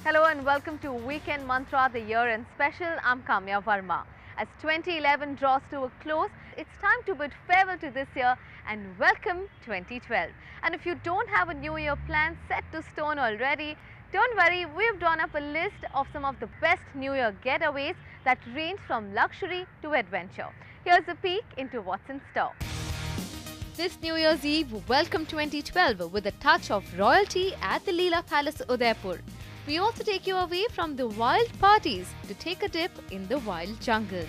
Hello and welcome to Weekend Mantra, the year-end special. I'm Kamya Verma. As 2011 draws to a close, it's time to bid farewell to this year and welcome 2012. And if you don't have a New Year plan set to stone already, don't worry, we've drawn up a list of some of the best New Year getaways that range from luxury to adventure. Here's a peek into what's in store. This New Year's Eve, welcome 2012 with a touch of royalty at the Leela Palace, Udaipur. We also take you away from the wild parties to take a dip in the wild jungles.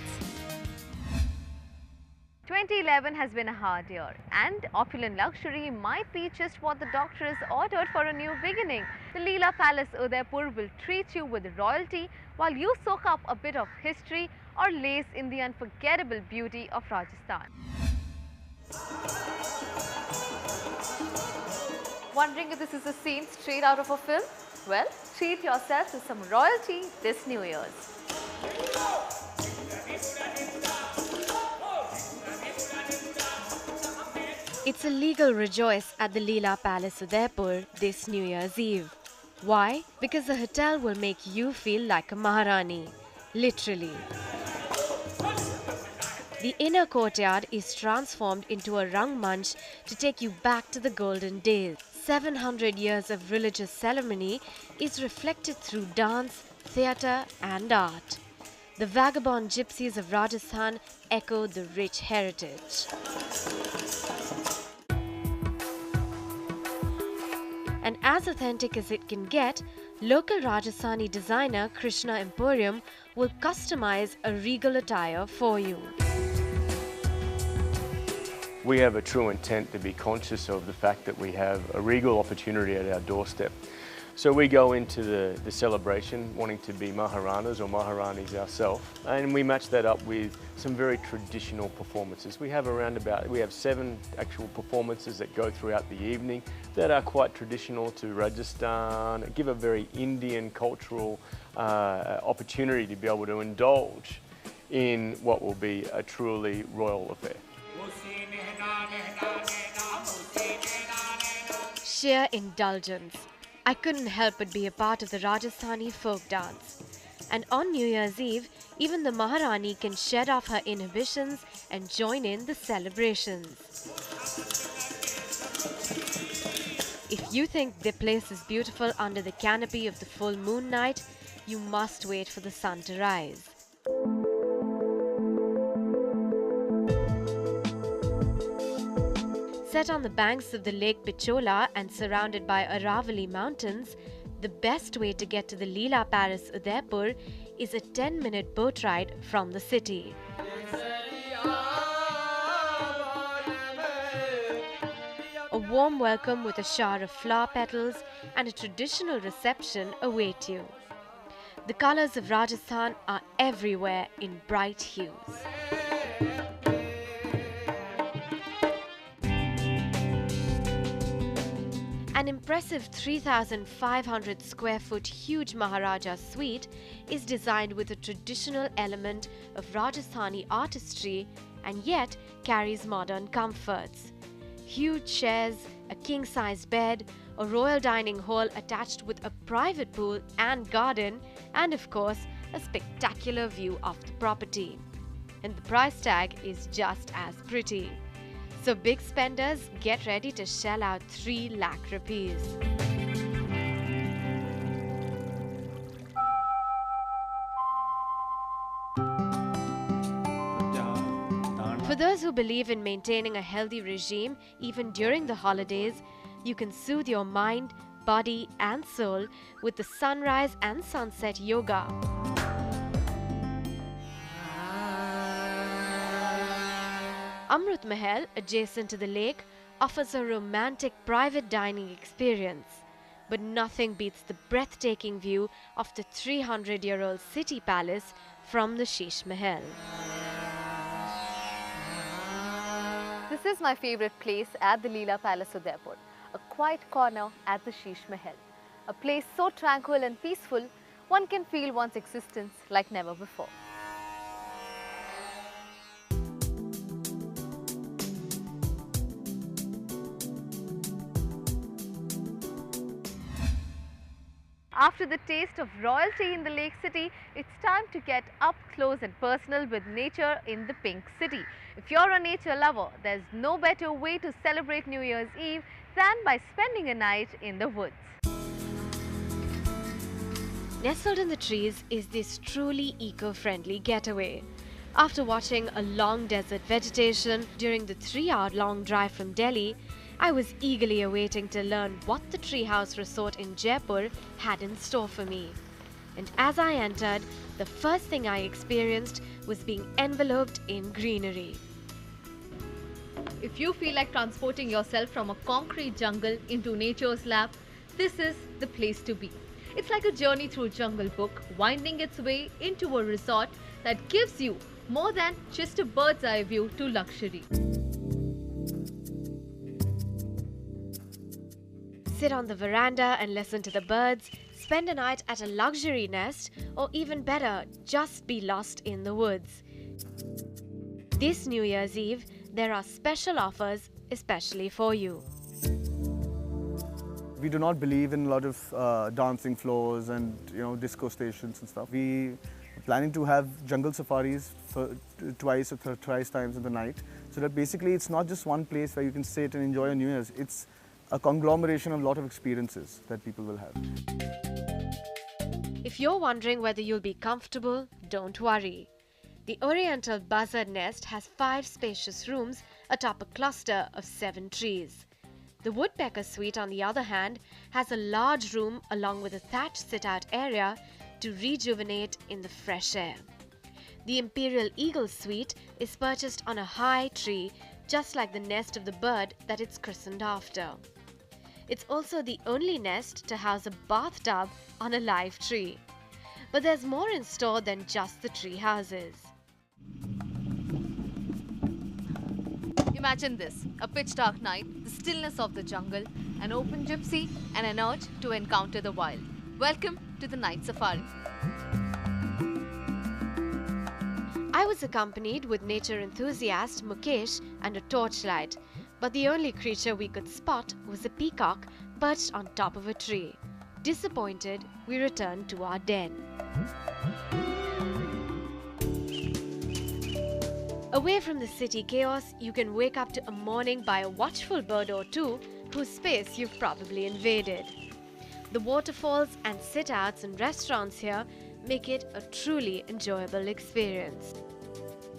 2011 has been a hard year and opulent luxury might be just what the doctor has ordered for a new beginning. The Leela Palace Udaipur will treat you with royalty while you soak up a bit of history or lace in the unforgettable beauty of Rajasthan. Wondering if this is a scene straight out of a film? Well, treat yourself to some royalty this New Year's. It's a legal rejoice at the Leela Palace Udaipur this New Year's Eve. Why? Because the hotel will make you feel like a Maharani. Literally. The inner courtyard is transformed into a Rangmanch to take you back to the golden days. 700 years of religious ceremony is reflected through dance, theatre and art. The vagabond gypsies of Rajasthan echo the rich heritage. And as authentic as it can get, local Rajasthani designer Krishna Emporium will customize a regal attire for you. We have a true intent to be conscious of the fact that we have a regal opportunity at our doorstep. So we go into the celebration wanting to be Maharanas or Maharanis ourselves, and we match that up with some very traditional performances. We have 7 actual performances that go throughout the evening that are quite traditional to Rajasthan, give a very Indian cultural opportunity to be able to indulge in what will be a truly royal affair. Sheer indulgence. I couldn't help but be a part of the Rajasthani folk dance. And on New Year's Eve, even the Maharani can shed off her inhibitions and join in the celebrations. If you think the place is beautiful under the canopy of the full moon night, you must wait for the sun to rise. Set on the banks of the Lake Pichola and surrounded by Aravalli Mountains, the best way to get to the Leela Palace Udaipur is a 10-minute boat ride from the city. A warm welcome with a shower of flower petals and a traditional reception await you. The colors of Rajasthan are everywhere in bright hues. An impressive 3,500 square foot huge Maharaja suite is designed with a traditional element of Rajasthani artistry and yet carries modern comforts. Huge chairs, a king-size bed, a royal dining hall attached with a private pool and garden, and of course, a spectacular view of the property. And the price tag is just as pretty. So big spenders, get ready to shell out 3 lakh rupees. For those who believe in maintaining a healthy regime even during the holidays, you can soothe your mind, body and soul with the sunrise and sunset yoga. Amrit Mahal, adjacent to the lake, offers a romantic private dining experience. But nothing beats the breathtaking view of the 300-year-old city palace from the Sheesh Mahal. This is my favorite place at the Leela Palace Udaipur, a quiet corner at the Sheesh Mahal. A place so tranquil and peaceful, one can feel one's existence like never before. After the taste of royalty in the Lake City, it's time to get up close and personal with nature in the Pink City. If you're a nature lover, there's no better way to celebrate New Year's Eve than by spending a night in the woods. Nestled in the trees is this truly eco-friendly getaway. After watching a long desert vegetation during the 3-hour-long drive from Delhi, I was eagerly awaiting to learn what the Treehouse Resort in Jaipur had in store for me. And as I entered, the first thing I experienced was being enveloped in greenery. If you feel like transporting yourself from a concrete jungle into nature's lap, this is the place to be. It's like a journey through Jungle Book, winding its way into a resort that gives you more than just a bird's eye view to luxury. Sit on the veranda and listen to the birds, spend a night at a luxury nest, or even better, just be lost in the woods. This New Year's Eve, there are special offers especially for you. We do not believe in a lot of dancing floors and disco stations and stuff. We are planning to have jungle safaris for twice or thrice times in the night, so that basically it's not just one place where you can sit and enjoy a New Year's. It's a conglomeration of a lot of experiences that people will have. If you're wondering whether you'll be comfortable, don't worry. The Oriental Buzzard Nest has 5 spacious rooms atop a cluster of 7 trees. The Woodpecker Suite, on the other hand, has a large room along with a thatched sit-out area to rejuvenate in the fresh air. The Imperial Eagle Suite is perched on a high tree, just like the nest of the bird that it's christened after. It's also the only nest to house a bathtub on a live tree. But there's more in store than just the tree houses. Imagine this, a pitch-dark night, the stillness of the jungle, an open gypsy and an urge to encounter the wild. Welcome to the night safari. I was accompanied with nature enthusiast Mukesh and a torchlight, but the only creature we could spot was a peacock perched on top of a tree. Disappointed, we returned to our den. Away from the city chaos, you can wake up to a morning by a watchful bird or two whose space you've probably invaded. The waterfalls and sit-outs and restaurants here make it a truly enjoyable experience.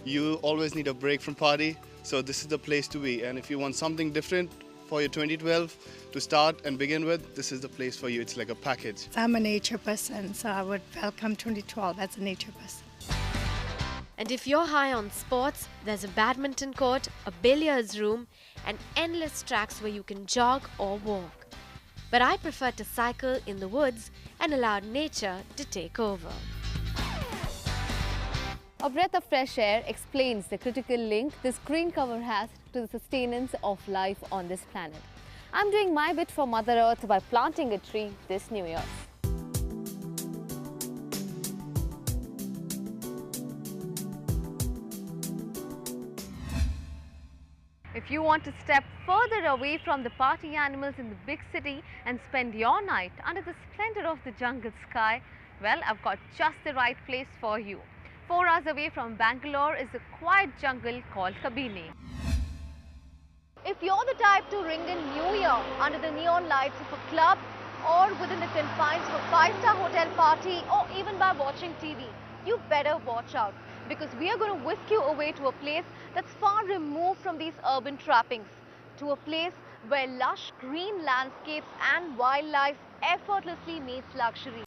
You always need a break from party, so this is the place to be. And if you want something different for your 2012 to start and begin with, this is the place for you. It's like a package. I'm a nature person, so I would welcome 2012 as a nature person. And if you're high on sports, there's a badminton court, a billiards room, and endless tracks where you can jog or walk. But I prefer to cycle in the woods and allow nature to take over. A breath of fresh air explains the critical link this green cover has to the sustenance of life on this planet. I'm doing my bit for Mother Earth by planting a tree this New Year. If you want to step further away from the party animals in the big city and spend your night under the splendor of the jungle sky, well, I've got just the right place for you. 4 hours away from Bangalore is a quiet jungle called Kabini. If you're the type to ring in New Year under the neon lights of a club or within the confines of a 5-star hotel party or even by watching TV, you better watch out, because we are going to whisk you away to a place that's far removed from these urban trappings, to a place where lush green landscapes and wildlife effortlessly meets luxury.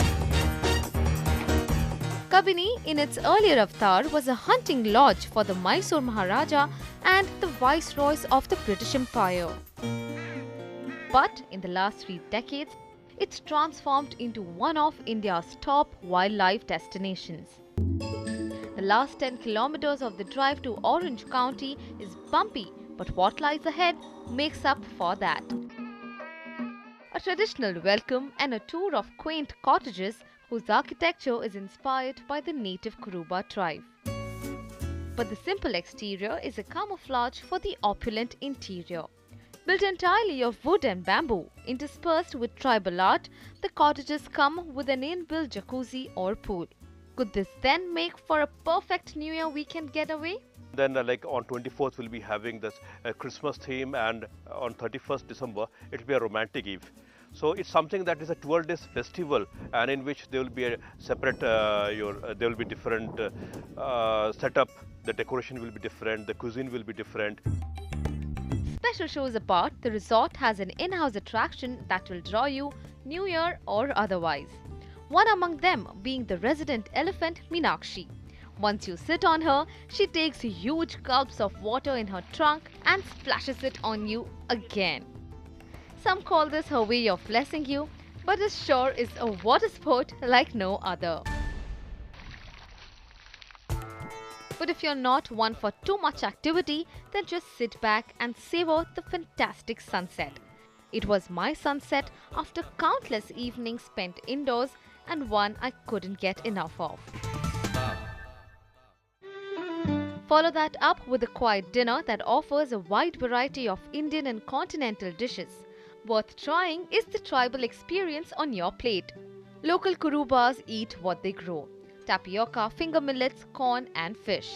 Kabini, in its earlier avatar, was a hunting lodge for the Mysore Maharaja and the viceroys of the British Empire. But in the last 3 decades, it's transformed into one of India's top wildlife destinations. The last 10 kilometers of the drive to Orange County is bumpy, but what lies ahead makes up for that. A traditional welcome and a tour of quaint cottages whose architecture is inspired by the native Kuruba tribe. But the simple exterior is a camouflage for the opulent interior. Built entirely of wood and bamboo, interspersed with tribal art, the cottages come with an inbuilt jacuzzi or pool. Could this then make for a perfect New Year weekend getaway? Then like on 24th we'll be having this Christmas theme, and on 31st December it will be a romantic eve. So it's something that is a 12 days festival, and in which there will be a separate, there will be different setup, the decoration will be different, the cuisine will be different. Special shows apart, the resort has an in-house attraction that will draw you, New Year or otherwise. One among them being the resident elephant Meenakshi. Once you sit on her, she takes huge gulps of water in her trunk and splashes it on you again. Some call this her way of blessing you, but it sure is a water sport like no other. But if you're not one for too much activity, then just sit back and savor the fantastic sunset. It was my sunset after countless evenings spent indoors, and one I couldn't get enough of. Follow that up with a quiet dinner that offers a wide variety of Indian and continental dishes. Worth trying is the tribal experience on your plate. Local Kurubas eat what they grow: tapioca, finger millets, corn and fish.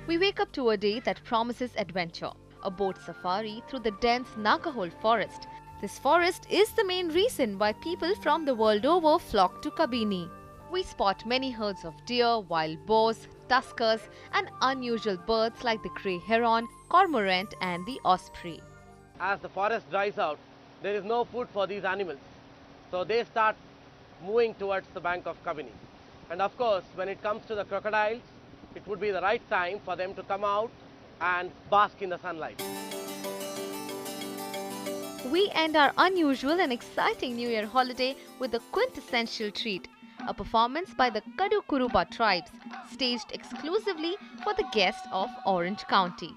We wake up to a day that promises adventure. A boat safari through the dense Nagahole forest. This forest is the main reason why people from the world over flock to Kabini. We spot many herds of deer, wild boars, tuskers and unusual birds like the grey heron, cormorant and the osprey. As the forest dries out, there is no food for these animals. So they start moving towards the bank of Kabini. And of course, when it comes to the crocodiles, it would be the right time for them to come out and bask in the sunlight. We end our unusual and exciting New Year holiday with a quintessential treat, a performance by the Kadu Kuruba tribes, staged exclusively for the guests of Orange County.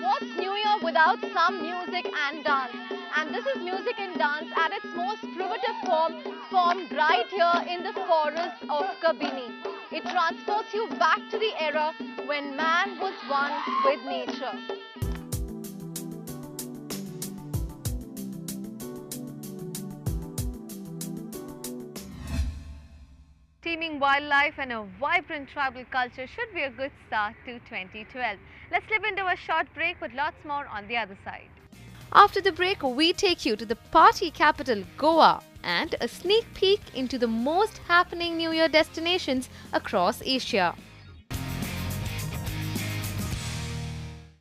What's New Year without some music and dance? And this is music and dance at its most primitive form, formed right here in the forest of Kabini. It transports you back to the era when man was one with nature. Teeming wildlife and a vibrant tribal culture should be a good start to 2012. Let's slip into a short break with lots more on the other side. After the break, we take you to the party capital Goa and a sneak peek into the most happening New Year destinations across Asia.